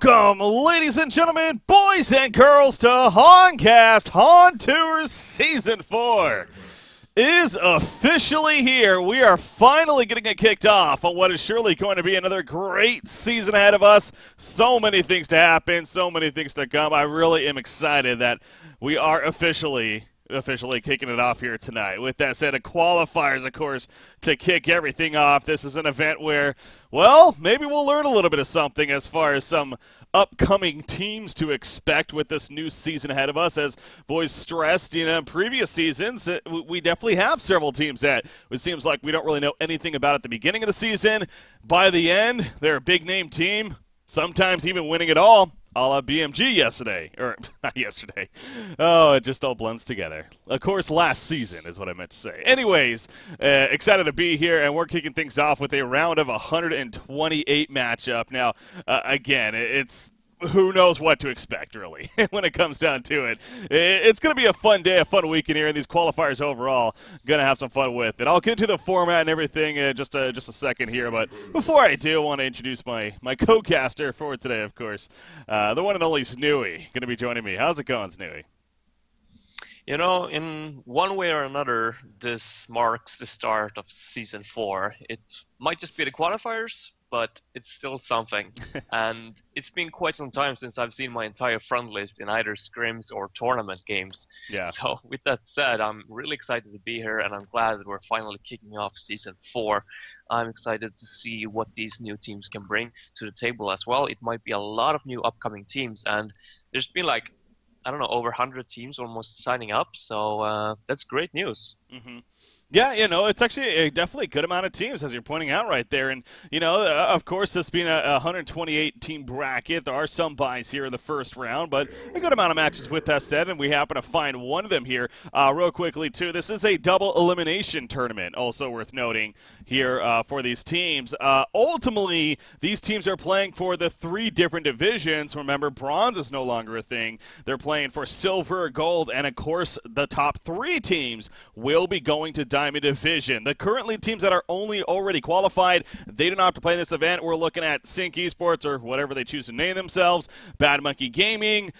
Welcome, ladies and gentlemen, boys and girls, to Honcast Hon Tours Season 4 is officially here. We are finally getting it kicked off on what is surely going to be another great season ahead of us. So many things to happen, so many things to come. I really am excited that we are officially kicking it off here tonight. With that said, a qualifiers, of course, to kick everything off. This is an event where, well, maybe we'll learn a little bit of something as far as some upcoming teams to expect with this new season ahead of us. As boys stressed, in previous seasons, we definitely have several teams that it seems like we don't really know anything about at the beginning of the season. By the end, they're a big-name team, sometimes even winning it all. A la BMG yesterday. Or, not yesterday. Oh, it just all blends together. Of course, last season is what I meant to say. Anyways, excited to be here, and we're kicking things off with a round of 128 matchup. Now, again, it's who knows what to expect, really, when it comes down to it. It's going to be a fun day, a fun weekend here, and these qualifiers overall, going to have some fun with it. I'll get into the format and everything in just a second here, but before I do, I want to introduce my co-caster for today, of course, the one and only Snewy, going to be joining me. How's it going, Snewy? You know, in one way or another, this marks the start of Season 4. It might just be the qualifiers, but it's still something. And it's been quite some time since I've seen my entire front list in either scrims or tournament games. Yeah. So with that said, I'm really excited to be here, and I'm glad that we're finally kicking off Season 4. I'm excited to see what these new teams can bring to the table as well. It might be a lot of new upcoming teams, and there's been like, I don't know, over 100 teams almost signing up, so that's great news. Mm-hmm. Yeah, it's actually definitely a good amount of teams, as you're pointing out right there. And, of course, this being a 128-team bracket, there are some buys here in the first round, but a good amount of matches with that said, and we happen to find one of them here. Real quickly, too, this is a double elimination tournament, also worth noting here for these teams. Ultimately, these teams are playing for the 3 different divisions. Remember, bronze is no longer a thing. They're playing for silver, gold, and, of course, the top 3 teams will be going to Diamond Division. The currently teams that are already qualified, they do not have to play in this event. We're looking at Sync Esports, or whatever they choose to name themselves, Bad Monkey Gaming,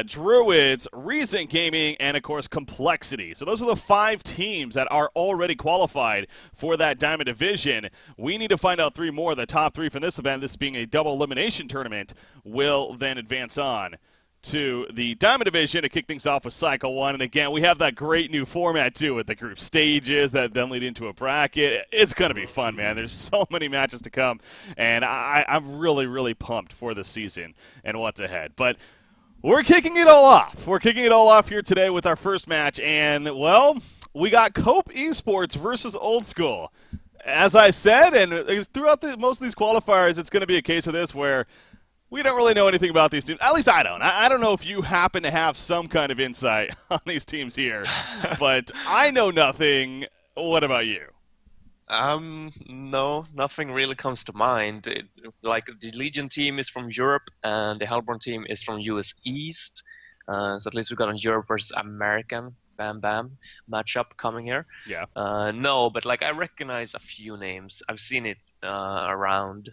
Druids, Reason Gaming, and of course Complexity. So those are the 5 teams that are already qualified for that Diamond Division. We need to find out 3 more. The top 3 from this event, this being a double elimination tournament, will then advance on to the Diamond Division to kick things off with Cycle 1. And again, we have that great new format, too, with the group stages that then lead into a bracket. It's going to be fun, man. There's so many matches to come, and I'm really, really pumped for the season and what's ahead. But we're kicking it all off. We're kicking it all off here today with our first match, and, well, we got Cope Esports versus Old School. As I said, and throughout most of these qualifiers, it's going to be a case of this where we don't really know anything about these teams. At least I don't. I don't know if you happen to have some kind of insight on these teams here, but I know nothing. What about you? No, nothing really comes to mind. Like, the Legion team is from Europe, and the Hellborn team is from US East. So at least we got a Europe versus American bam matchup coming here. Yeah. No, but like, I recognize a few names. I've seen it around.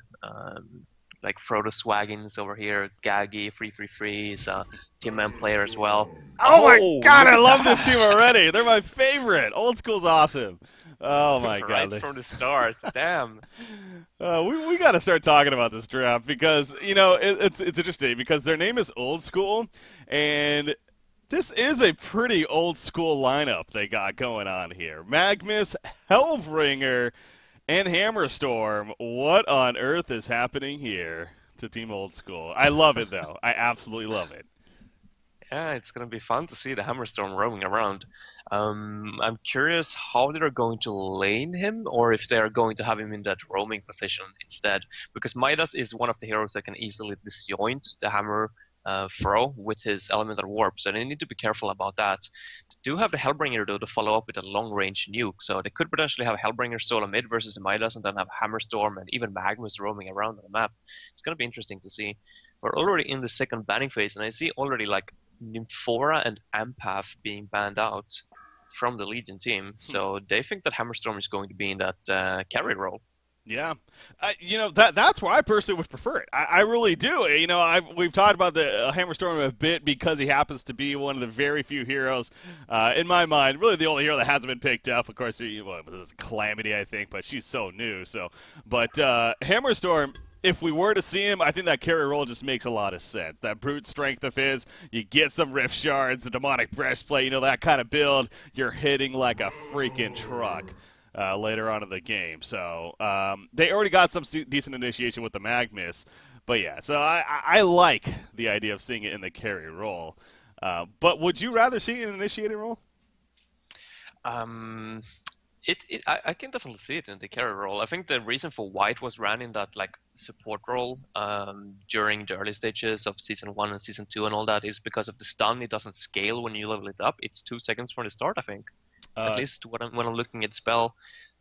Like Frodo Swaggins over here, Gaggy, Free is a Team Man player as well. Oh my God, I love this team already. They're my favorite. Old School's awesome. Oh my God. Right from the start, damn. We got to start talking about this draft because, it's interesting because their name is Old School, and this is a pretty old school lineup they got going on here. Magnus, Hellbringer, and Hammerstorm. What on earth is happening here to Team Old School? I love it, though. I absolutely love it. Yeah, it's going to be fun to see the Hammerstorm roaming around. I'm curious how they're going to lane him, or if they're going to have him in that roaming position instead. Because Midas is one of the heroes that can easily disjoint the hammer throw with his elemental warp, so they need to be careful about that. They do have the Hellbringer though to follow up with a long-range nuke, so they could potentially have Hellbringer solo mid versus Midas, and then have Hammerstorm and even Magnus roaming around on the map. It's going to be interesting to see. We're already in the second banning phase, and I see already like Nymphora and Ampath being banned out from the Legion team, so they think that Hammerstorm is going to be in that carry role. Yeah, that's where I personally would prefer it. I really do. We've talked about the Hammerstorm a bit because he happens to be one of the very few heroes, in my mind, really the only hero that hasn't been picked up. Of course, there's Calamity, I think, but she's so new. But Hammerstorm, if we were to see him, I think that carry role just makes a lot of sense. That brute strength of his, you get some rift shards, the demonic breastplate, that kind of build, you're hitting like a freaking truck. Later on in the game. So they already got some decent initiation with the Magnus. But yeah, so I like the idea of seeing it in the carry role. But would you rather see it in an initiating role? I can definitely see it in the carry role. I think the reason for why it was ran in that support role during the early stages of Season 1 and Season 2 and all that is because of the stun. It doesn't scale when you level it up. It's 2 seconds from the start, I think. At least when I'm looking at spell,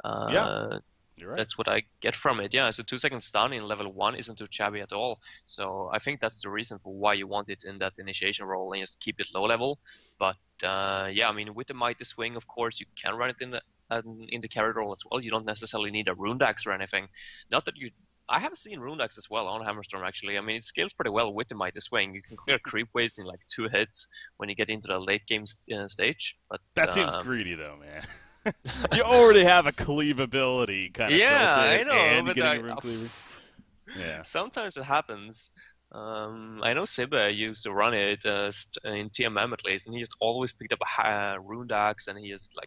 yeah, you're right. That's what I get from it. Yeah, so 2 seconds stun in level 1 isn't too shabby at all. So I think that's the reason for why you want it in that initiation role and just keep it low level. But yeah, I mean, with the Mighty Swing, of course, you can run it in the carry role as well. You don't necessarily need a Rune Axe or anything. Not that I have seen Rune Axe as well on Hammerstorm, actually. I mean, it scales pretty well with the Mighty Swing. You can clear creep waves in 2 hits when you get into the late game stage. But that seems greedy, though, man. You already have a cleave ability kind of yeah, built in, I know, and but getting a rune cleaver. Yeah. Sometimes it happens. I know Sibbe used to run it in TMM at least, and he just always picked up a Rune Axe, and he just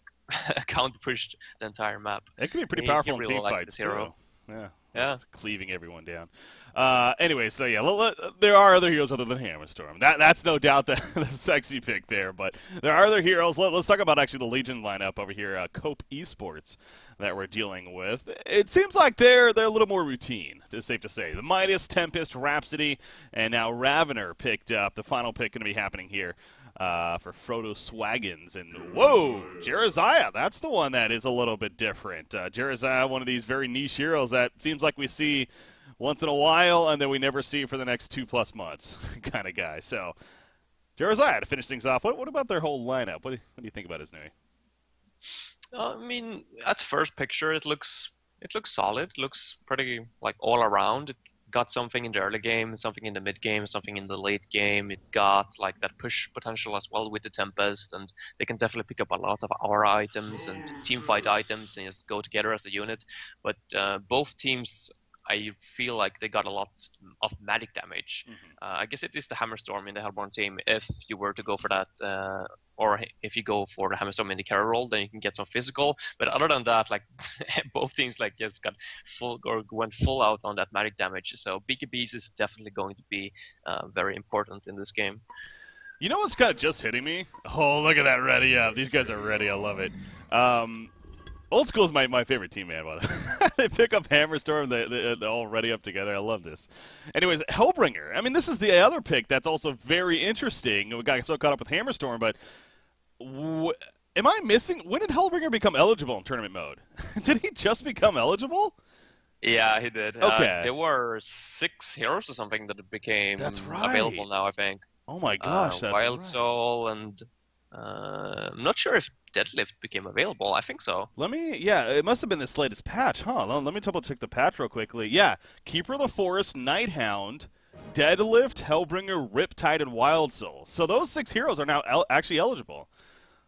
counter pushed the entire map. It can be pretty powerful in really team liked fights this hero. too. Yeah. It's cleaving everyone down. Anyway, so yeah, there are other heroes other than Hammerstorm. That's no doubt the sexy pick there, but there are other heroes. Let's talk about actually the Legion lineup over here, Cope Esports, that we're dealing with. It seems like they're a little more routine, it's safe to say. The Midas, Tempest, Rhapsody, and now Ravener picked up. The final pick going to be happening here for Frodo Swaggins. And whoa, Jeraziah, that's the one that is a little bit different. Jeraziah, one of these very niche heroes that seems like we see once in a while and then we never see for the next 2+ months kind of guy. So Jeraziah, to finish things off, what about their whole lineup? What do you think about his name? I mean, at first picture, it looks solid. Looks pretty all around. It got something in the early game, something in the mid game, something in the late game. It got that push potential as well with the Tempest, and they can definitely pick up a lot of aura items and team fight items and just go together as a unit. But both teams, I feel like they got a lot of magic damage. Mm-hmm. I guess it is the Hammerstorm in the Hellborn team. If you were to go for that, or if you go for the Hammerstorm in the carry role, then you can get some physical. But other than that, both teams just got went full out on that magic damage. So BKBs is definitely going to be very important in this game. You know what's kind of just hitting me? Oh, look at that ready up. These guys are ready. I love it. Old School is my favorite team, man. They pick up Hammerstorm. They're all ready up together. I love this. Anyways, Hellbringer. I mean, this is the other pick that's also very interesting. We got so caught up with Hammerstorm, but am I missing? When did Hellbringer become eligible in tournament mode? Did he just become eligible? Yeah, he did. Okay. There were 6 heroes or something that became available now, I think. Oh my gosh, that's Wild right. Soul and I'm not sure if Deadlift became available. I think so. It must have been this latest patch, huh? Let me double check the patch real quickly. Yeah, Keeper of the Forest, Nighthound, Deadlift, Hellbringer, Riptide, and Wild Soul. So those 6 heroes are now actually eligible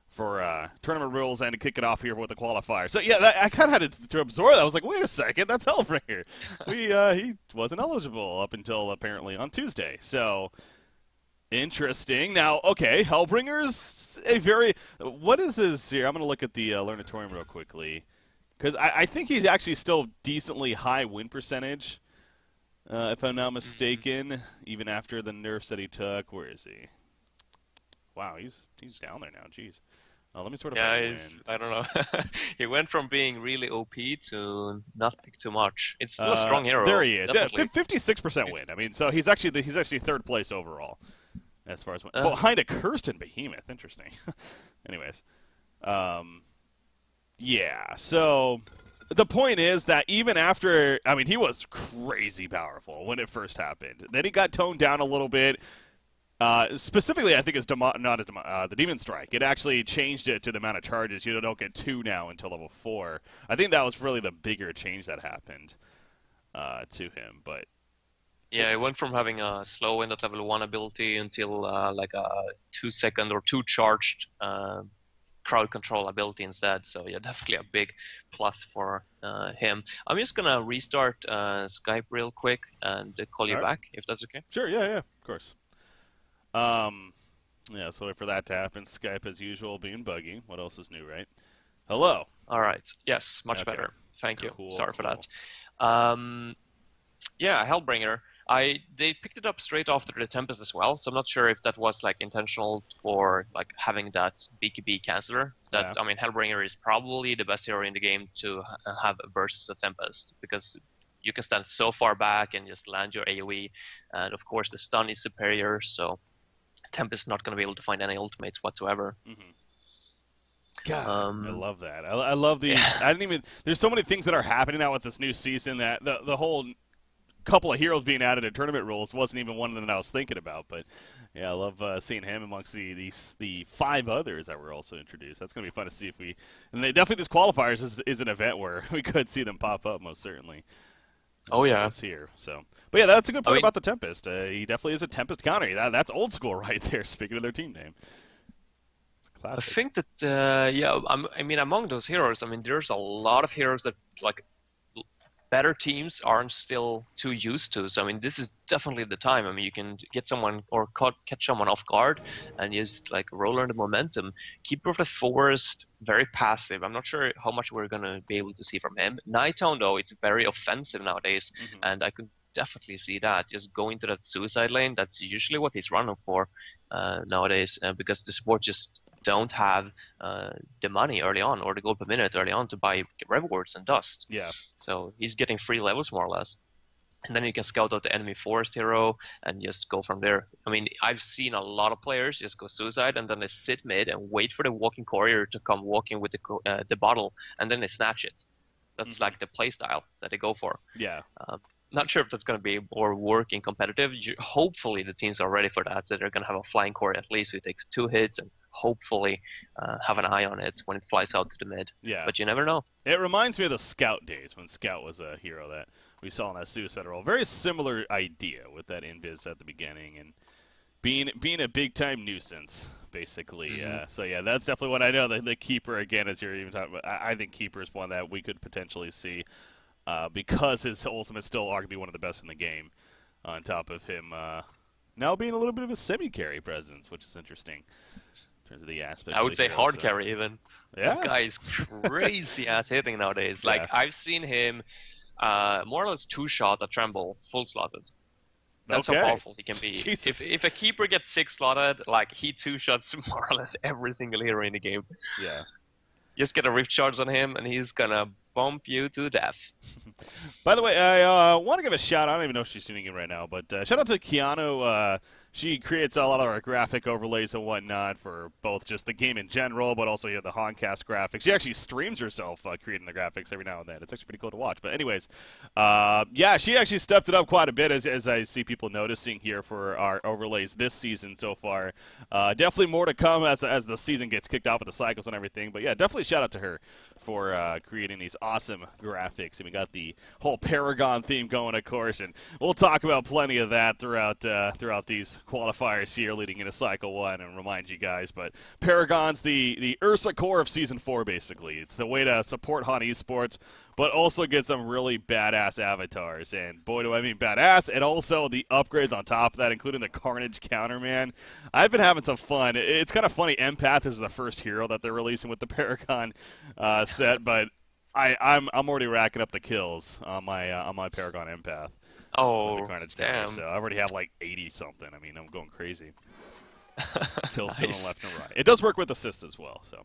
for tournament rules and to kick it off here with the qualifier. So yeah, I kind of had to absorb that. I was like, wait a second, that's Hellbringer. He wasn't eligible up until apparently on Tuesday. So interesting. Now, okay, Hellbringer's a very... What is his here? I'm going to look at the Learnatorium real quickly. Because I think he's actually still decently high win percentage, if I'm not mistaken, even after the nerfs that he took. Where is he? Wow, he's down there now. Jeez. Let me sort of... Yeah, I don't know. He went from being really OP to not pick too much. It's still a strong hero. There he is. Definitely. Yeah, 56% win. I mean, so he's actually 3rd place overall. As far as behind a Kirsten Behemoth, interesting. Anyways, yeah. So the point is that even after, I mean, he was crazy powerful when it first happened. Then he got toned down a little bit. Specifically, I think it's the Demon Strike. It actually changed it to the amount of charges. You don't get 2 now until level 4. I think that was really the bigger change that happened to him. But yeah, it went from having a slow end at level 1 ability until like a 2-second or 2 charged crowd control ability instead. So yeah, definitely a big plus for him. I'm just gonna restart Skype real quick and call you back if that's okay. Sure, yeah, of course. Yeah, so wait for that to happen. Skype, as usual, being buggy. What else is new, right? Hello. All right. Yes, much better. Thank you. Cool, Sorry for that. Yeah, Hellbringer. They picked it up straight after the Tempest as well, so I'm not sure if that was like intentional for like having that BKB canceller. That I mean, Hellbringer is probably the best hero in the game to have versus a Tempest, because you can stand so far back and just land your AoE, and of course the stun is superior, so Tempest is not going to be able to find any ultimates whatsoever. God, I love that. I love these. Yeah. I didn't even. There's so many things that are happening now with this new season that the whole couple of heroes being added in tournament rules wasn't even one of them that I was thinking about. But yeah, I love seeing him amongst the 5 others that were also introduced. That's going to be fun to see if we. And they definitely, this qualifiers is an event where we could see them pop up most certainly. Oh yeah, here. So, but yeah, that's a good point about the Tempest. He definitely is a Tempest counter. That's old school right there. Speaking of their team name. I think that yeah, I mean, among those heroes, I mean, there's a lot of heroes that like better teams aren't still too used to. So I mean, this is definitely the time. I mean, you can get someone or catch someone off guard and just like roll on the momentum. Keeper of the Forest, very passive. I'm not sure how much we're gonna be able to see from him. Nighttown though, it's very offensive nowadays, and I could definitely see that just going to that suicide lane. That's usually what he's running for nowadays, because the support just don't have the money early on or the gold per minute early on to buy rewards and dust. Yeah. So he's getting free levels more or less. And then you can scout out the enemy forest hero and just go from there. I mean, I've seen a lot of players just go suicide and then they sit mid and wait for the walking courier to come walking with the bottle, and then they snatch it. That's like the play style that they go for. Yeah. Not sure if that's going to be or work in competitive. Hopefully the teams are ready for that, so they're going to have a flying core at least who takes 2 hits and hopefully have an eye on it when it flies out to the mid. Yeah. But you never know. It reminds me of the Scout days when Scout was a hero that we saw in that suicide role. Very similar idea with that invis at the beginning and being a big-time nuisance, basically. So yeah, that's definitely what I know. The Keeper, again, as you're even talking about, I think Keeper is one that we could potentially see. Because his ultimate's still arguably one of the best in the game, on top of him now being a little bit of a semi-carry presence, which is interesting in terms of the aspect. I would say hard carry even. Yeah. That guy is crazy ass hitting nowadays. Like I've seen him more or less 2-shot a Tremble full slotted. That's how powerful he can be. If a keeper gets 6 slotted, like he 2-shots more or less every single hero in the game. Yeah. Just get a Rift Charge on him, and he's gonna bump you to death. By the way, I want to give a shout out. I don't even know if she's tuning in right now, but shout out to Keanu. She creates a lot of our graphic overlays and whatnot for both just the game in general, but also the Honcast graphics. She actually streams herself creating the graphics every now and then. It's actually pretty cool to watch. But anyways, yeah, she actually stepped it up quite a bit as I see people noticing here for our overlays this season so far. Definitely more to come as the season gets kicked off with the cycles and everything. But yeah, definitely shout out to her for creating these awesome graphics. And we got the whole Paragon theme going, of course, and we'll talk about plenty of that throughout these qualifiers here leading into Cycle 1 and remind you guys. But Paragon's the Ursa core of Season 4, basically. It's the way to support Hot Esports, but also get some really badass avatars. And boy, do I mean badass. And also the upgrades on top of that, including the Carnage counter, man. I've been having some fun. It's kind of funny. Empath is the first hero that they're releasing with the Paragon set, but I'm already racking up the kills on my Paragon Empath. Oh, the Carnage damn. Counter, so I already have like 80 something. I mean, I'm going crazy. Kills to Nice. the left and right. It does work with assists as well. So,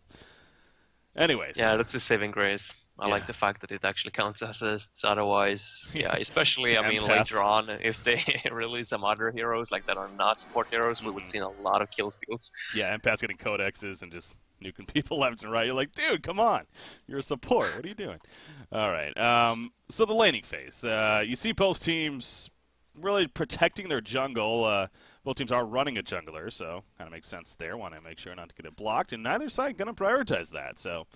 anyways, Yeah, that's a saving grace. I Yeah. like the fact that it actually counts as assists. Otherwise, yeah, especially I mean Empaths. later on, if they release some other heroes like that are not support heroes, we would see a lot of kill steals. yeah, Empath's getting codexes and just nuking people left and right. You're like, dude, come on, you're a support. What are you doing? All right. So the laning phase. You see both teams really protecting their jungle. Both teams are running a jungler, so kind of makes sense there. Want to make sure not to get it blocked, and neither side going to prioritize that. So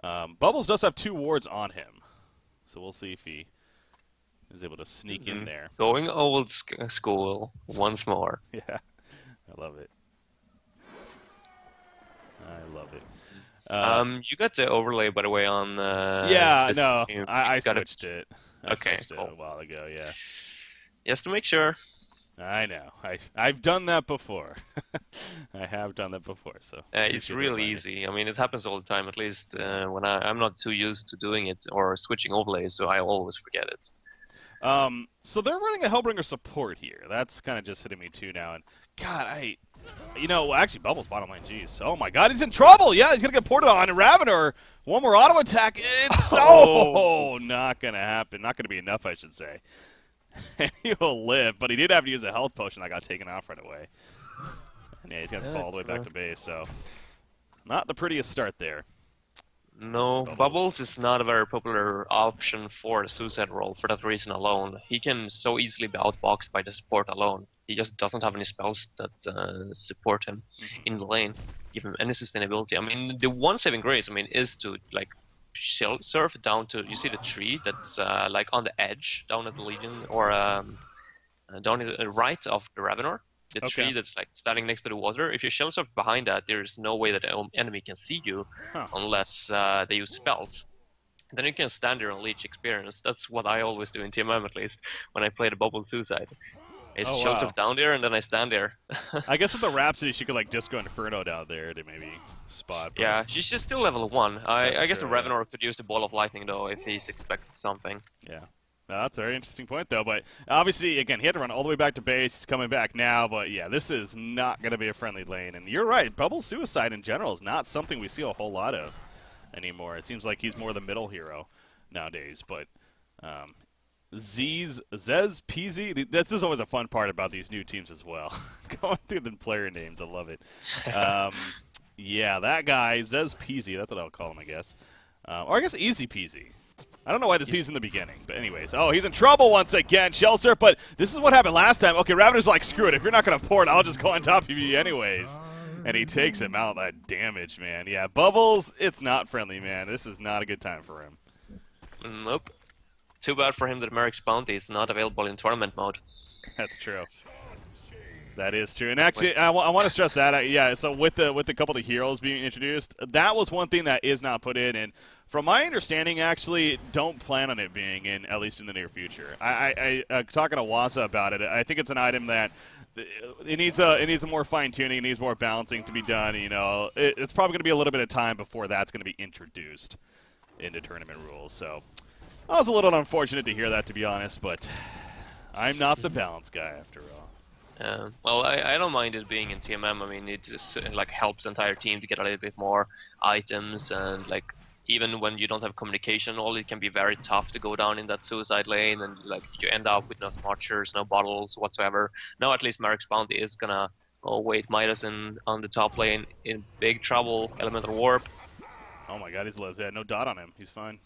Bubbles does have 2 wards on him, so we'll see if he is able to sneak in there. Going old school once more. Yeah, I love it. I love it. You got the overlay, by the way, on yeah, this no, game. I switched it. I Okay, switched cool. it a while ago, yeah. Just to make sure. I know. I've done that before. I have done that before, so It's really easy. I mean, it happens all the time, at least when I'm not too used to doing it or switching overlays, so I always forget it. So they're running a Hellbringer support here. That's kind of just hitting me too now. And God, actually, Bubbles bottom lane. Jeez, oh my God, he's in trouble. Yeah, he's gonna get ported on. And Ravener, one more auto attack. It's so not gonna happen. Not gonna be enough, I should say. And he'll live, but he did have to use a health potion that got taken off right away. And yeah, he's gonna fall all the way back to base. So not the prettiest start there. No, Bubbles is not a very popular option for the suicide role for that reason alone. He can so easily be outboxed by the support alone. He just doesn't have any spells that support him in the lane, give him any sustainability. I mean, the one saving grace, is to like surf down to, you see the tree that's like on the edge down at the Legion, or down to the right of the Ravenor. The tree that's like standing next to the water. If you shell surf behind that, there's no way that the enemy can see you unless they use spells. Then you can stand there and leech experience. That's what I always do in TMM, at least when I play the Bubble Suicide. I shell surf down there and then I stand there. I guess with the Rhapsody, she could like Disco Inferno down there to maybe spot. Yeah, she's just still level 1. I guess the Ravenor could use the Ball of Lightning though if he's expecting something. Yeah. No, that's a very interesting point, though. But obviously, again, he had to run all the way back to base. He's coming back now. But, yeah, this is not going to be a friendly lane. And you're right. Bubble Suicide in general is not something we see a whole lot of anymore. It seems like he's more the middle hero nowadays. But Zez, Peasy, this is always a fun part about these new teams as well. Going through the player names. I love it. Yeah, that guy, Zez Peasy. That's what I'll call him, I guess. Or I guess Easy Peasy. I don't know why the C's in the beginning, but anyways. Oh, he's in trouble once again, Shell Surf, but this is what happened last time. Okay, Ravener's like, screw it. If you're not going to port, I'll just go on top of you anyways. And he takes him out. That damage, man. Yeah, Bubbles, it's not friendly, man. This is not a good time for him. Nope. Too bad for him that Merrick's Bounty is not available in tournament mode. That's true. That is true. And actually, I want to stress that. Yeah, so with the couple of heroes being introduced, that was one thing that is not put in. And from my understanding, actually, don't plan on it being in, at least in the near future. I talking to Wasa about it, I think it's an item that it needs a more fine-tuning, it needs more balancing to be done. You know, it's probably going to be a little bit of time before that's going to be introduced into tournament rules. So I was a little unfortunate to hear that, to be honest, but I'm not the balance guy after all. Well, I don't mind it being in TMM. I mean, it just like helps the entire team to get a little bit more items, and like even when you don't have communication, all it can be very tough to go down in that suicide lane, and like you end up with no archers, no bottles whatsoever. Now at least Merrick's Bounty is gonna wait Midas on the top lane in big trouble. Elemental Warp. Oh my God, he's low. Yeah, no dot on him. He's fine.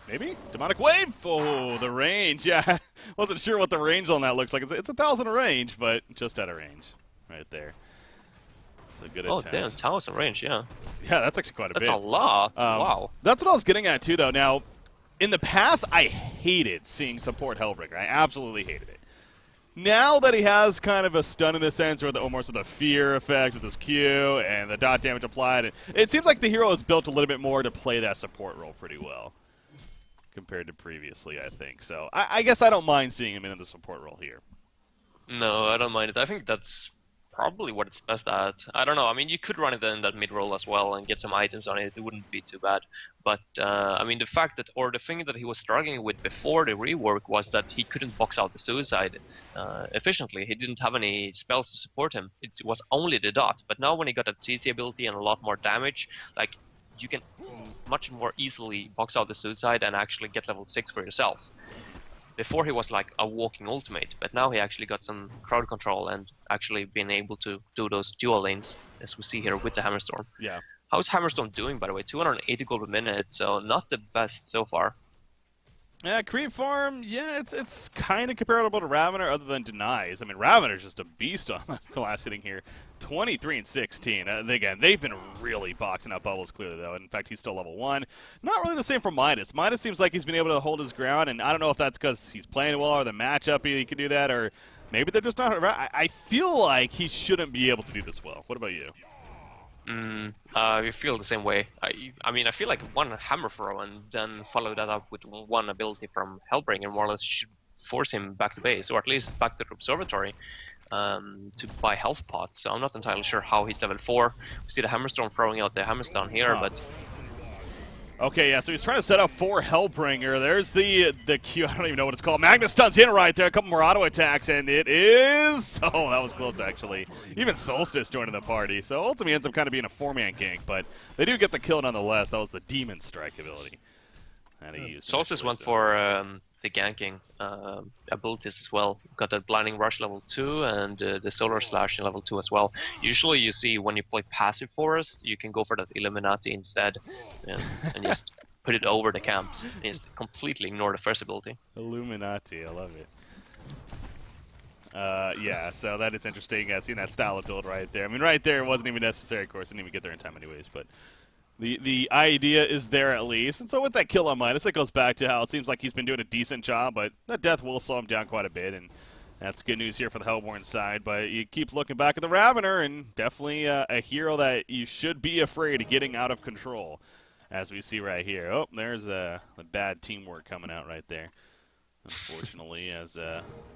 Maybe? Demonic Wave! Oh, the range. Yeah, wasn't sure what the range on that looks like. It's 1,000 range, but just out of range right there. It's a good attempt. Oh, damn, 1,000 range, yeah. Yeah, that's actually quite a bit. That's a lot. Wow. That's what I was getting at, too, though. Now, in the past, I hated seeing support Hellbringer. I absolutely hated it. Now that he has kind of a stun in the sense, or almost of the fear effect with his Q and the dot damage applied, it seems like the hero is built a little bit more to play that support role pretty well compared to previously, I think. So I guess I don't mind seeing him in the support role here. No, I don't mind it. I think that's probably what it's best at. I don't know. I mean, you could run it in that mid role as well and get some items on it. It wouldn't be too bad. But, I mean, the fact that, or the thing that he was struggling with before the rework was that he couldn't box out the suicide efficiently. He didn't have any spells to support him. It was only the dot. But now when he got that CC ability and a lot more damage, like, you can much more easily box out the suicide and actually get level 6 for yourself. Before he was like a walking ultimate, but now he actually got some crowd control and actually been able to do those dual lanes, as we see here with the Hammerstorm. Yeah. How's Hammerstorm doing, by the way? 280 gold per minute, so not the best so far. Yeah, Creep Farm, yeah, it's kind of comparable to Ravener other than denies. I mean, Ravener's just a beast on the class hitting here. 23 and 16. Again, they've been really boxing out bubbles clearly, though. In fact, he's still level 1. Not really the same for Midas. Midas seems like he's been able to hold his ground, and I don't know if that's because he's playing well or the matchup he can do that, or maybe they're just not. I feel like he shouldn't be able to do this well. What about you? I feel the same way. I mean, I feel like one hammer throw and then follow that up with one ability from Hellbringer more or less should force him back to base, or at least back to the observatory, to buy health pots. So I'm not entirely sure how he's level 4. We see the Hammerstorm throwing out the Hammerstone here, but... Okay, yeah, so he's trying to set up for Hellbringer. There's the Q, I don't even know what it's called. Magnus stuns in right there, a couple more auto attacks, and it is... Oh, that was close, actually. Even Solstice joining the party, so ultimately ends up kind of being a 4-man gank, but they do get the kill nonetheless. That was the Demon Strike ability that he used. Solstice went for the ganking abilities as well. Got that Blinding Rush level 2 and the Solar Slash in level 2 as well. Usually you see when you play Passive Forest, you can go for that Illuminati instead and just put it over the camps and just completely ignore the first ability. Illuminati, I love it. Yeah, so that is interesting. Seeing that style of build right there. I mean, right there, it wasn't even necessary, of course. Didn't even get there in time anyways, but... The idea is there at least, and so with that kill on Midas, it goes back to how it seems like he's been doing a decent job, but that death will slow him down quite a bit, and that's good news here for the Hellborn side. But you keep looking back at the Ravener, and definitely a hero that you should be afraid of getting out of control, as we see right here. Oh, there's a bad teamwork coming out right there, unfortunately, as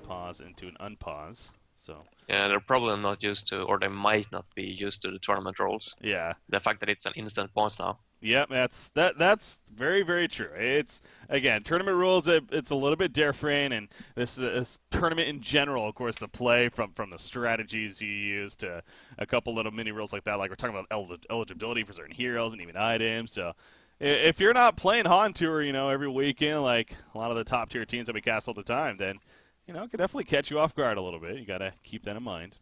pause into an unpause. So. Yeah, they're probably not used to, or they might not be used to the tournament roles. Yeah. The fact that it's an instant pause now. Yep, that's very, very true. It's, again, tournament rules, it's a little bit different, and this is a tournament in general, of course, the play from the strategies you use to a couple little mini rules like that, like we're talking about eligibility for certain heroes and even items. So if you're not playing Han Tour, every weekend, like a lot of the top tier teams that we cast all the time, then it could definitely catch you off guard a little bit. You got to keep that in mind.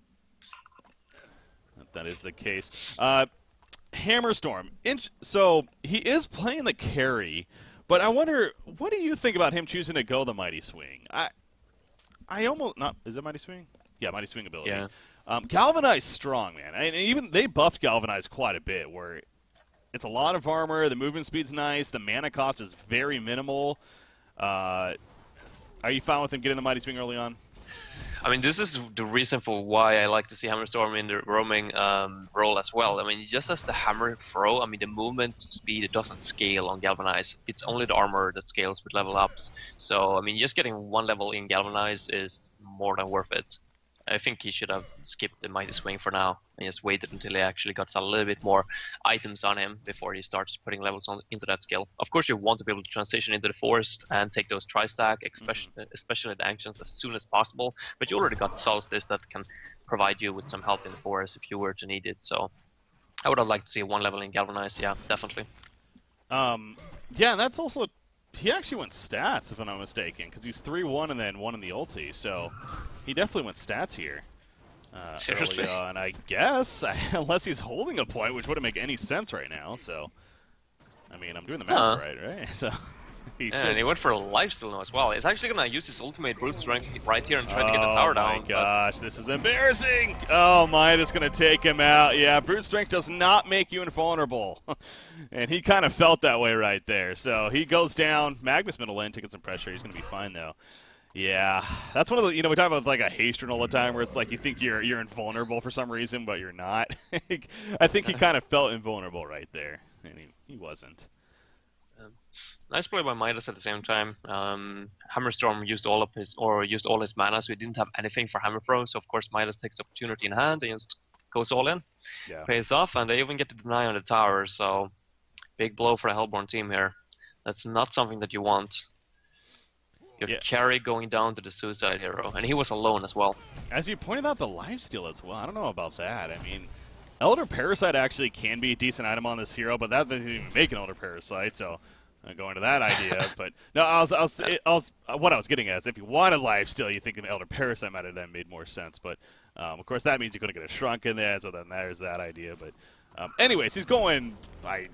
That is the case. Hammerstorm. So he is playing the carry, but I wonder, what do you think about him choosing to go the Mighty Swing? I almost not. Is it Mighty Swing? Yeah, Mighty Swing ability. Yeah. Galvanize strong, man. And even they buffed Galvanize quite a bit, where it's a lot of armor. The movement speed's nice. The mana cost is very minimal. Are you fine with him getting the Mighty Swing early on? I mean, this is the reason for why I like to see Hammerstorm in the roaming role as well. I mean, just as the hammer throw, I mean, the movement speed, it doesn't scale on Galvanize. It's only the armor that scales with level ups. So, I mean, just getting one level in Galvanize is more than worth it. I think he should have skipped the Mighty Swing for now and just waited until he actually got a little bit more items on him before he starts putting levels into that skill. Of course, you want to be able to transition into the Forest and take those tri-stack, especially the Ancients, as soon as possible. But you already got Solstice that can provide you with some help in the Forest if you were to need it. So I would have liked to see one level in Galvanize, yeah, definitely. Yeah, that's also... He actually went stats, if I'm not mistaken, because he's 3-1 and then 1 in the ulti, so he definitely went stats here. Seriously? And I guess, unless he's holding a point, which wouldn't make any sense right now, so... I mean, I'm doing the math right? So... And he went for a lifesteal now as well. He's actually going to use his ultimate brute strength right here and try to get the tower down. Oh my gosh, this is embarrassing! Oh, Midas going to take him out. Yeah, brute strength does not make you invulnerable. And he kind of felt that way right there. So he goes down. Magnus middle lane, taking some pressure. He's going to be fine, though. Yeah, that's one of the, we talk about like a haste rune all the time where it's like you think you're invulnerable for some reason, but you're not. I think he kind of felt invulnerable right there, and he wasn't. Nice play by Midas at the same time. Hammerstorm used all his mana, so he didn't have anything for hammer throw. So of course Midas takes the opportunity in hand and just goes all in. Yeah. Pays off, and they even get to deny on the tower. So big blow for the Hellborn team here. That's not something that you want. Your carry going down to the Suicide Hero, and he was alone as well. As you pointed out, the lifesteal as well. I don't know about that. I mean, Elder Parasite actually can be a decent item on this hero, but that doesn't even make an Elder Parasite, so I'm going to that idea. But no, what I was getting at is if you wanted lifesteal, you think an Elder Parasite might have then made more sense. But of course, that means you're going to get a Shrunk in there, so then there's that idea. But anyways, he's going, I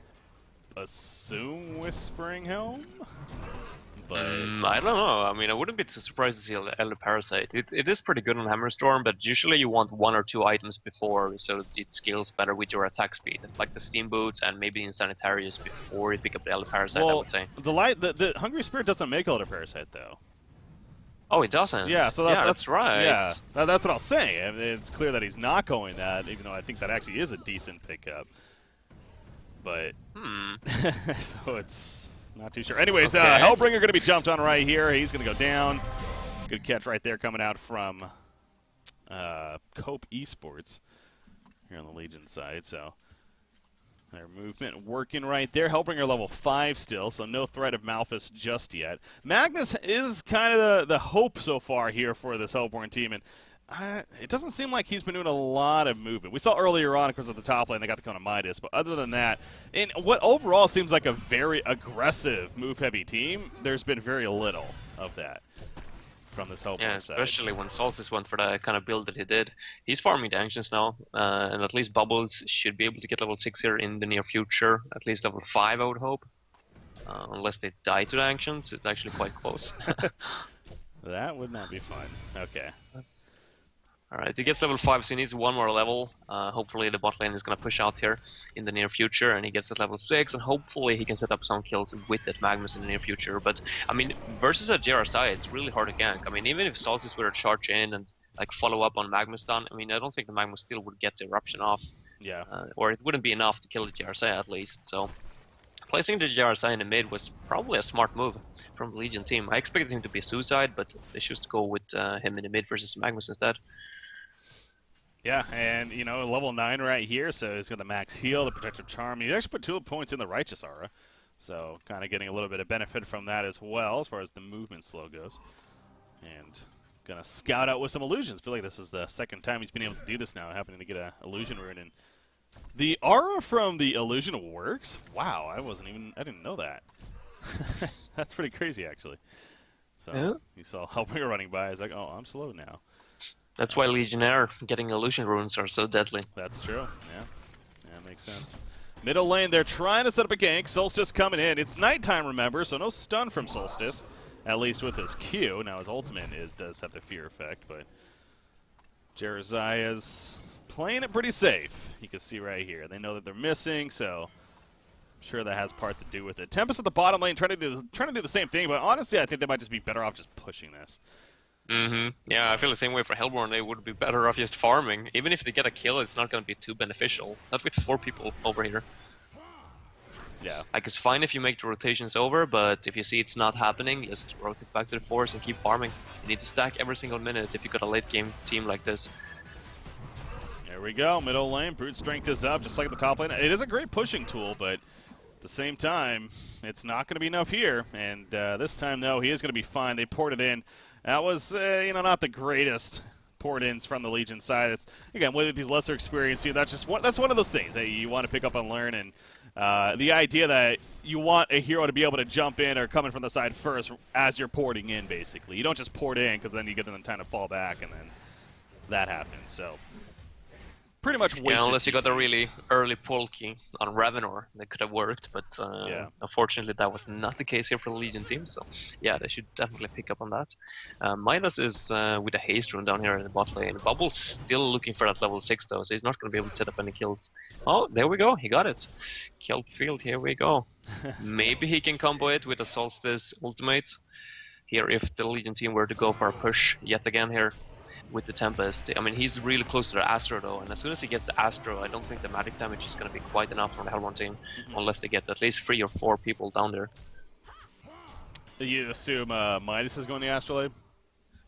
assume, Whispering Helm? But I don't know. I mean, I wouldn't be too surprised to see Elder Parasite. It is pretty good on Hammerstorm, but usually you want 1 or 2 items before, so it scales better with your attack speed, like the Steam Boots and maybe Insanitarius before you pick up the Elder Parasite. well, I would say. the Hungry Spirit doesn't make Elder Parasite though. Oh, it doesn't. Yeah, so that's right. Yeah, that's what I'll say. I mean, it's clear that he's not going that, even though I think that actually is a decent pickup. But so it's not too sure. Anyways, Okay. Hellbringer going to be jumped on right here. He's going to go down. Good catch right there coming out from Cope Esports here on the Legion side. So their movement working right there. Hellbringer level 5 still, so no threat of Malphus just yet. Magnus is kind of the hope so far here for this Hellborn team, and it doesn't seem like he's been doing a lot of movement. We saw earlier on, of course, at the top lane, they got the Cone of Midas, but other than that, in what overall seems like a very aggressive, move-heavy team, there's been very little of that from this Hellborn side. Especially when Solstice went for the kind of build that he did. He's farming the Ancients now, and at least Bubbles should be able to get level 6 here in the near future, at least level 5 I would hope. Unless they die to the Ancients, it's actually quite close. That would not be fun. Okay. Alright, he gets level 5, so he needs 1 more level. Hopefully the bot lane is going to push out here in the near future, and he gets at level 6, and hopefully he can set up some kills with that Magnus in the near future. But, I mean, versus a JRSI, it's really hard to gank. I mean, even if Solstice were to charge in and like follow up on Magnus stun, I mean, I don't think the Magnus still would get the Eruption off. Yeah. Or it wouldn't be enough to kill the JRSI at least, so... Placing the JRSI in the mid was probably a smart move from the Legion team. I expected him to be a suicide, but they chose to go with him in the mid versus Magnus instead. Yeah, and, you know, level 9 right here, so he's got the max heal, the protective charm. He actually put 2 points in the Righteous Aura, so kind of getting a little bit of benefit from that as well, as far as the movement slow goes. And gonna scout out with some illusions. I feel like this is the second time he's been able to do this now, happening to get an illusion rune. And the aura from the illusion works? Wow, I didn't know that. That's pretty crazy, actually. So, yeah. You saw Hellbringer running by, it's like, oh, I'm slow now. That's why Legionnaire getting illusion runes are so deadly. That's true, yeah. Yeah, makes sense. Middle lane, they're trying to set up a gank. Solstice coming in. It's nighttime, remember, so no stun from Solstice, at least with his Q. Now, his ultimate does have the fear effect, but Jeremiah's playing it pretty safe. You can see right here. They know that they're missing, so I'm sure that has part to do with it. Tempest at the bottom lane trying to do the same thing, but honestly, I think they might just be better off just pushing this. Yeah, I feel the same way for Hellborn. They would be better off just farming. Even if they get a kill, it's not going to be too beneficial. Not with 4 people over here. Yeah. Like, it's fine if you make the rotations over, but if you see it's not happening, just rotate back to the force and keep farming. You need to stack every single minute if you got a late game team like this. There we go, middle lane. Brute strength is up, just like at the top lane. It is a great pushing tool, but at the same time, it's not going to be enough here. And this time, though, he is going to be fine. They poured it in. That was, not the greatest port-ins from the Legion side. It's, again, with these lesser experience, that's one of those things that you want to pick up and learn. And the idea that you want a hero to be able to jump in or come in from the side first as you're porting in, basically. You don't just port in because then you get them time to fall back, and then that happens. So pretty much wasted. Yeah, unless you got a really early Polky on Ravenor, that could have worked, but unfortunately that was not the case here for the Legion team, so yeah, they should definitely pick up on that. Midas is with a haste rune down here in the bot lane. Bubble's still looking for that level 6 though, so he's not going to be able to set up any kills. Oh, there we go, he got it. Kelp Field, here we go. Maybe he can combo it with a Solstice ultimate here if the Legion team were to go for a push yet again here with the Tempest. I mean, he's really close to the Astro though, and as soon as he gets the Astro, I don't think the magic damage is going to be quite enough from the Hellborn team, unless they get at least 3 or 4 people down there. You assume Midas is going to Astrolabe?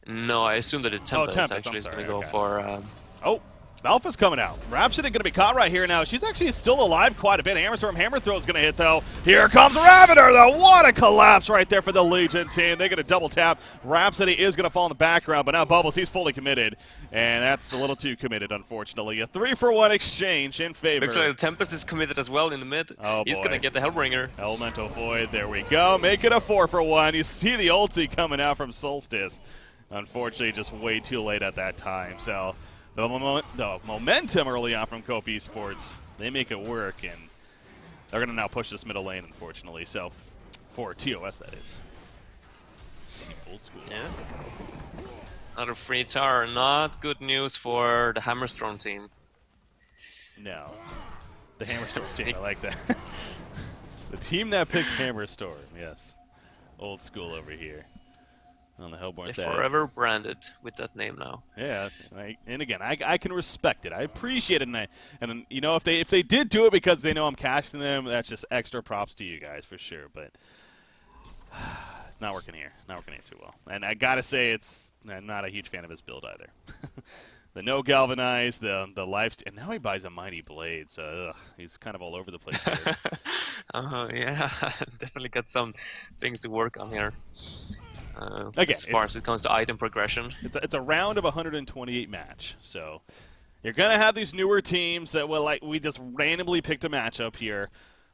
No, I assume that the Tempest, actually is going to go for... Oh, Alpha's coming out. Rhapsody going to be caught right here now. She's actually still alive quite a bit. Hammerstorm Hammer Throw is going to hit, though. Here comes Ravener, though. What a collapse right there for the Legion team. They're going to double tap. Rhapsody is going to fall in the background, but now Bubbles, he's fully committed. And that's a little too committed, unfortunately. A 3-for-1 exchange in favor. Looks like the Tempest is committed as well in the mid. Oh, he's going to get the Hellbringer. Elemental Void, there we go. Make it a 4-for-1. You see the ulti coming out from Solstice. Unfortunately, just way too late at that time. So the momentum early on from Cope Esports, they make it work, and they're going to now push this middle lane, unfortunately. So for TOS, that is. Team Old School. Yeah. Another free tower. Not good news for the Hammerstorm team. No. The Hammerstorm team, I like that. The team that picked Hammerstorm, yes. Old School over here. On the Hellborn They're side. forever branded with that name now. Yeah, and again, I can respect it. I appreciate it, and you know, if they did do it because they know I'm cashing them, that's just extra props to you guys for sure. But not working here. Not working here too well. And I gotta say, I'm not a huge fan of his build either. The no galvanize, the life, and now he buys a mighty blade, so he's kind of all over the place here. Yeah, definitely got some things to work on here. Again, as far as it comes to item progression. It's a round of 128 match, so you're gonna have these newer teams that we just randomly picked a matchup here,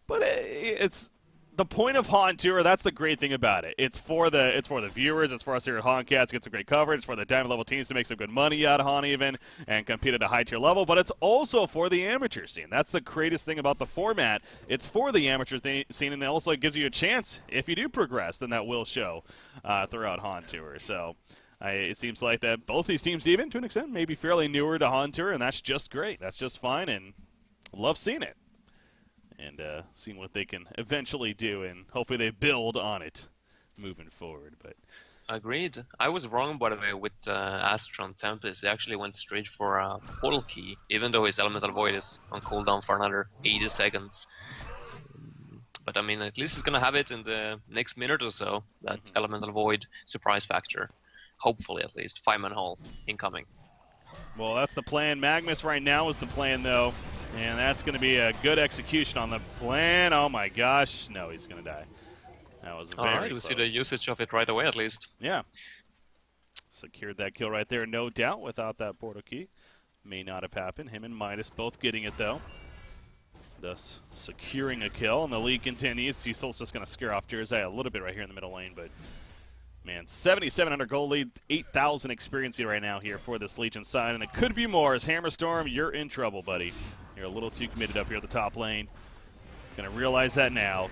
but it's the point of Han Tour. That's the great thing about it. It's for the viewers. It's for us here at HonCats to get some great coverage. It's for the diamond level teams to make some good money out of Han even and compete at a high tier level. But it's also for the amateur scene. That's the greatest thing about the format. It's for the amateur scene, and it also gives you a chance if you do progress. Then that will show throughout Han Tour. So it seems like that both these teams, even to an extent, may be fairly newer to Han Tour, and that's just great. That's just fine, and love seeing it. And seeing what they can eventually do, and hopefully they build on it moving forward. But agreed. I was wrong, by the way, with Astron Tempest. They actually went straight for a portal key, even though his Elemental Void is on cooldown for another 80 seconds. But I mean, at least he's gonna have it in the next minute or so. That Elemental Void surprise factor, hopefully at least. 5-man hole incoming. Well, that's the plan. Magnus right now is the plan, though. And that's going to be a good execution on the plan. Oh my gosh. No, he's going to die. That was very Alright, we close. see the usage of it right away at least. Yeah. Secured that kill right there, no doubt, without that portal key. May not have happened. Him and Midas both getting it, though. Thus, securing a kill. And the lead continues. Cecil's just going to scare off Jersey a little bit right here in the middle lane, but man, 7,700 gold lead, 8,000 experience right now here for this Legion side, and it could be more. As Hammerstorm, you're in trouble, buddy. You're a little too committed up here at the top lane. Gonna realize that now.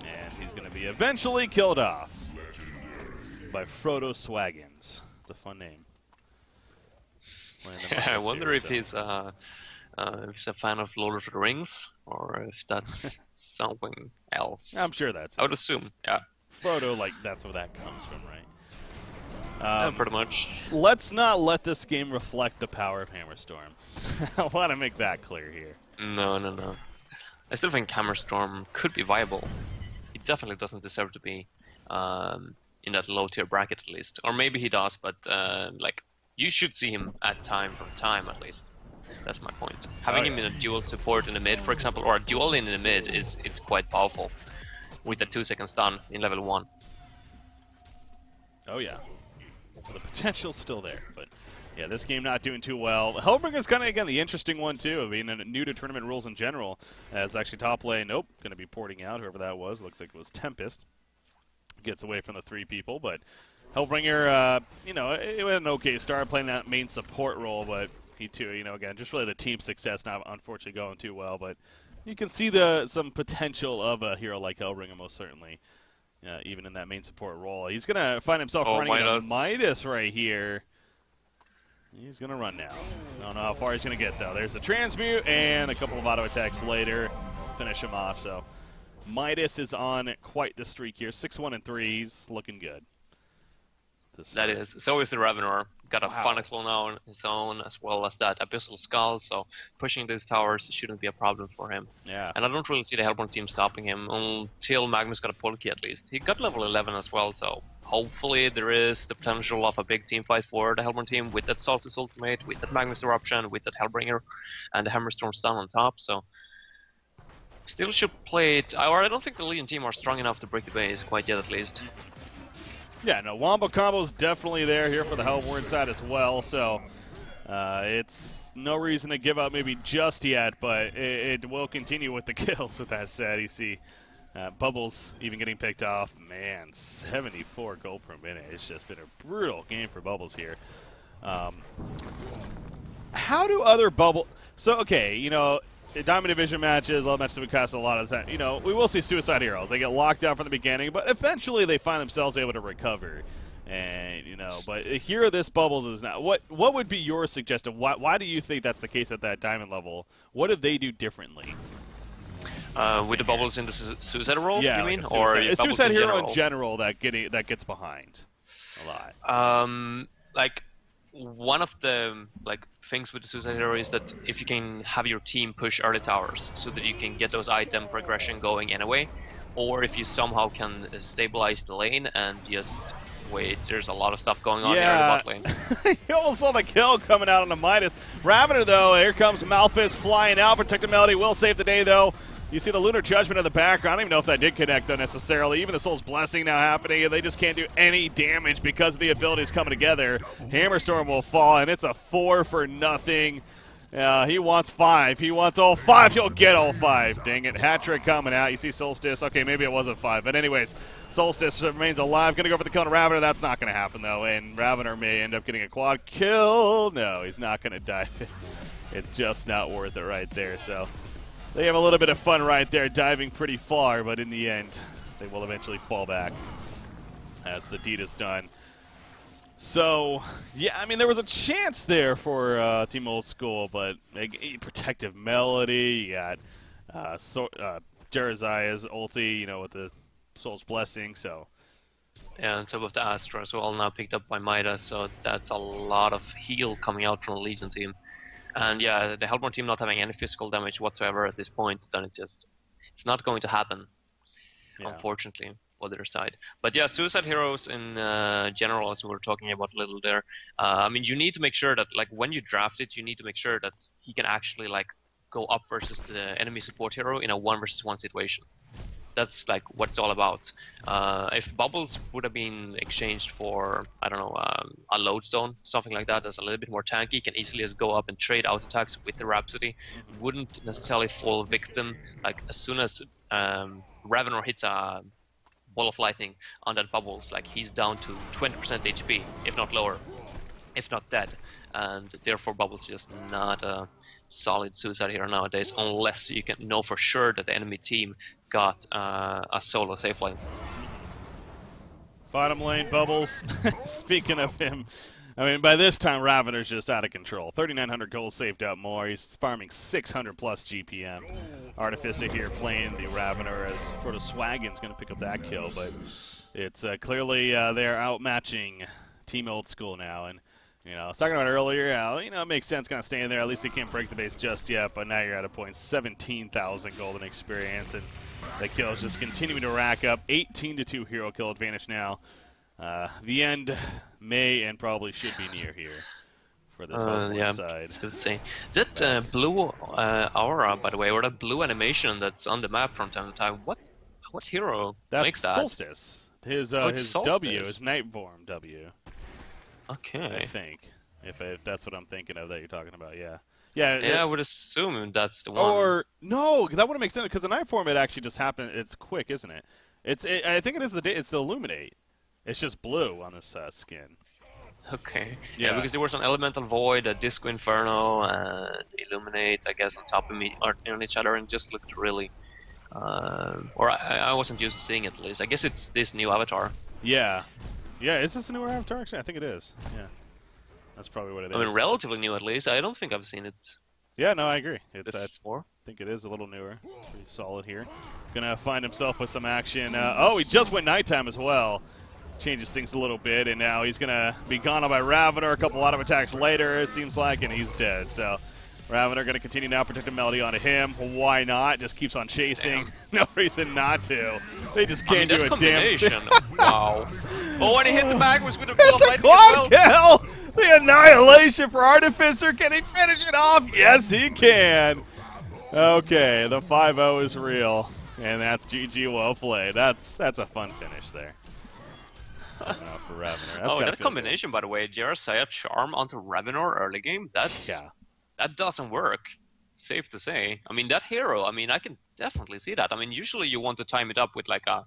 And he's gonna be eventually killed off by Frodo Swaggins. It's a fun name. I wonder if he's a fan of Lord of the Rings, or if that's something else. I'm sure that's it. I would assume, yeah. Frodo, like, that's where that comes from, right? Yeah, pretty much. Let's not let this game reflect the power of Hammerstorm. I want to make that clear here. No. I still think Hammerstorm could be viable. He definitely doesn't deserve to be in that low tier bracket at least. Or maybe he does, but like, you should see him at time from time at least. That's my point. Having him in a dual support in the mid, for example, or a dual lane in the mid, it's quite powerful. With the 2-second stun in level 1. Oh yeah. Well, the potential's still there, but yeah, this game not doing too well. Hellbringer's kind of, again, the interesting one too, being new to tournament rules in general. As actually top lane, nope, going to be porting out, whoever that was. Looks like it was Tempest. Gets away from the 3 people, but Hellbringer, you know, it had an okay start playing that main support role, but he too, you know, again, just really the team success not unfortunately going too well, but you can see some potential of a hero like Hellbringer, most certainly, even in that main support role. He's going to find himself running into Midas right here. He's going to run now. I don't know how far he's going to get, though. There's the transmute, and a couple of auto attacks later. Finish him off, so Midas is on quite the streak here. 6-1 and 3. He's looking good. That is. So is the Ravenor. Got a Funnel now on his own, as well as that Abyssal Skull, so pushing these towers shouldn't be a problem for him. Yeah. And I don't really see the Hellborn team stopping him until Magnus got a pull key at least. He got level 11 as well, so hopefully there is the potential of a big team fight for the Hellborn team with that Solstice ultimate, with that Magnus Eruption, with that Hellbringer, and the Hammerstorm stun on top, so still should play it. Or I don't think the Legion team are strong enough to break the base quite yet at least. Yeah, no, Wombo combo's definitely there here for the Hellborn side as well, so it's no reason to give up maybe just yet, but it will continue with the kills. With that said, you see Bubbles even getting picked off. Man, 74 gold per minute. It's just been a brutal game for Bubbles here. How do other Bubble... So, okay, you know, Diamond Division matches, low matches we cast a lot of the time. You know, we will see Suicide Heroes. They get locked out from the beginning, but eventually they find themselves able to recover. And, you know, but here this Bubbles is not. What would be your suggestion? Why do you think that's the case at that Diamond level? What did they do differently? With the Bubbles in the Suicide role, yeah, you mean? Like or a Suicide Hero general? in general that gets behind a lot. Like, one of the things with the Suicide Hero is that if you can have your team push early towers so that you can get those item progression going anyway, or if you somehow can stabilize the lane and just wait, there's a lot of stuff going on here in the bot lane. You almost saw the kill coming out on the Midas. Ravener, though, here comes Malphus flying out. Protective Melody will save the day, though. You see the Lunar Judgment in the background. I don't even know if that did connect, though, necessarily. Even the Soul's Blessing now happening, and they just can't do any damage because of the abilities coming together. Hammerstorm will fall, and it's a 4 for nothing. He wants 5. He wants all 5. He'll get all 5. Dang it. Hat-trick coming out. You see Solstice. Okay, maybe it wasn't 5. But anyways, Solstice remains alive. Going to go for the kill on Ravener. That's not going to happen, though. And Ravener may end up getting a quad kill. No, he's not going to die. It's just not worth it right there. So they have a little bit of fun right there, diving pretty far. But in the end, they will eventually fall back as the deed is done. So, yeah, I mean, there was a chance there for Team Old School, but Protective Melody, you got Jeraziah's ulti, you know, with the Soul's Blessing, so. Yeah, on top of the Astra as well, now picked up by Midas, so that's a lot of heal coming out from the Legion team. And yeah, the Hellborn team not having any physical damage whatsoever at this point, then it's not going to happen, unfortunately, for their side. But yeah, Suicide Heroes in general, as we were talking about a little there, I mean, you need to make sure that, like, when you draft it, you need to make sure that he can actually, like, go up versus the enemy support hero in a 1 versus 1 situation. That's, like, what it's all about. If Bubbles would have been exchanged for, I don't know, a Lodestone, something like that, that's a little bit more tanky, can easily just go up and trade out attacks with the Rhapsody, wouldn't necessarily fall victim. Like, as soon as Ravenor hits a Ball of Lightning on that Bubbles, like, he's down to 20% HP, if not lower, if not dead. And therefore Bubbles just not a solid Suicide Hero nowadays, unless you can know for sure that the enemy team got a solo safe lane. Bottom lane, Bubbles. Speaking of him, I mean, by this time, Ravener's just out of control. 3,900 gold saved up more. He's farming 600 plus GPM. Artificer here playing the Ravener as Frodo Swaggin's going to pick up that kill, but it's clearly they're outmatching Team Old School now. And, you know, I was talking about earlier how, you know, it makes sense kind of staying there. At least they can't break the base just yet, but now you're at a point 17,000 golden experience, and the kills just continuing to rack up. 18-2 hero kill advantage now. The end may and probably should be near here for this side. Say. That blue aura, by the way, or that blue animation that's on the map from time to time, what hero makes that? That's Solstice. His Solstice. W, his Nightform W. Okay. I think. If that's what I'm thinking of that you're talking about, yeah. Yeah, I would assume that's the one. Or, no, that wouldn't make sense, because the Nightform, it actually just happened, it's quick, isn't it? I think it is it's the Illuminate. It's just blue on this skin. Okay. Yeah, because there was an Elemental Void, a Disco Inferno, and Illuminate, I guess, on top of on each other, and just looked really... or I wasn't used to seeing it, at least. I guess it's this new avatar. Yeah. Yeah, is this a newer avatar, actually? I think it is. Yeah. That's probably what it is. I mean, relatively new, at least. I don't think I've seen it. Yeah, no, I agree. Before. I think it is a little newer. Pretty solid here. Gonna find himself with some action. Oh, he just went nighttime as well. Changes things a little bit, and now he's gonna be gone by Ravener. A lot of attacks later, it seems like, and he's dead. So Ravener gonna continue now, Protective Melody onto him. Why not? Just keeps on chasing. No reason not to. They just can't do a damn thing. Wow. Oh, when he hit the back was with a quad kill. The annihilation for Artificer. Can he finish it off? Yes, he can. Okay, the 5-0 is real, and that's GG. Well played. That's a fun finish there. For Ravener. That combination, by the way, Jeraziah Charm onto Ravener early game, that doesn't work. Safe to say. I mean, that hero, I mean, I can definitely see that. I mean, usually you want to time it up with like a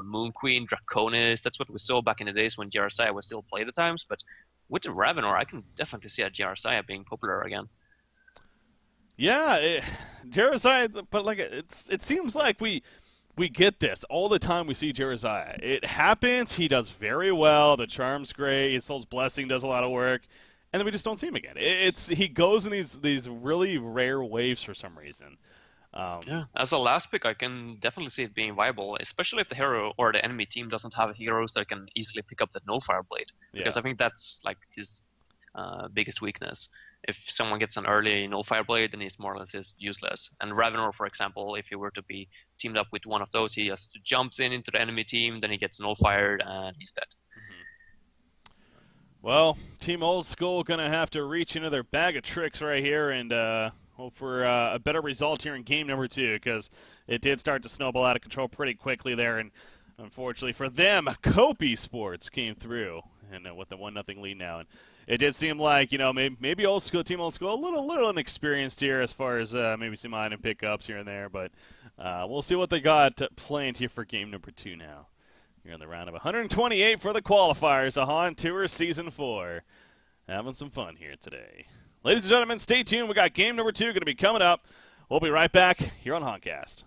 Moon Queen, Draconis. That's what we saw back in the days when Jeraziah was still played at times. But with the Ravener, I can definitely see a Jeraziah being popular again. Yeah, Jeremiah, but like it seems like we get this all the time. We see Jeremiah. It happens. He does very well. The charm's great. His soul's blessing does a lot of work, and then we just don't see him again. He goes in these really rare waves for some reason. Yeah, as a last pick, I can definitely see it being viable, especially if the hero or the enemy team doesn't have heroes that can easily pick up that Nullfire Blade, because I think that's like his biggest weakness. If someone gets an early Nullfire Blade, then he's more or less useless. And Ravenor, for example, if he were to be teamed up with one of those, he just jumps into the enemy team, then he gets Nullfired, and he's dead. Well, Team Old School going to have to reach into their bag of tricks right here and hope for a better result here in game number 2, because it did start to snowball out of control pretty quickly there. And unfortunately for them, Cope Sports came through and with the 1-0 lead now. And it did seem like, maybe Old School, Team Old School, a little inexperienced here as far as maybe some item pickups here and there. But we'll see what they got planned here for game number 2 now. You're in the round of 128 for the qualifiers, Ahan Tour Season 4. Having some fun here today. Ladies and gentlemen, stay tuned. We got game number 2 going to be coming up. We'll be right back here on Honcast.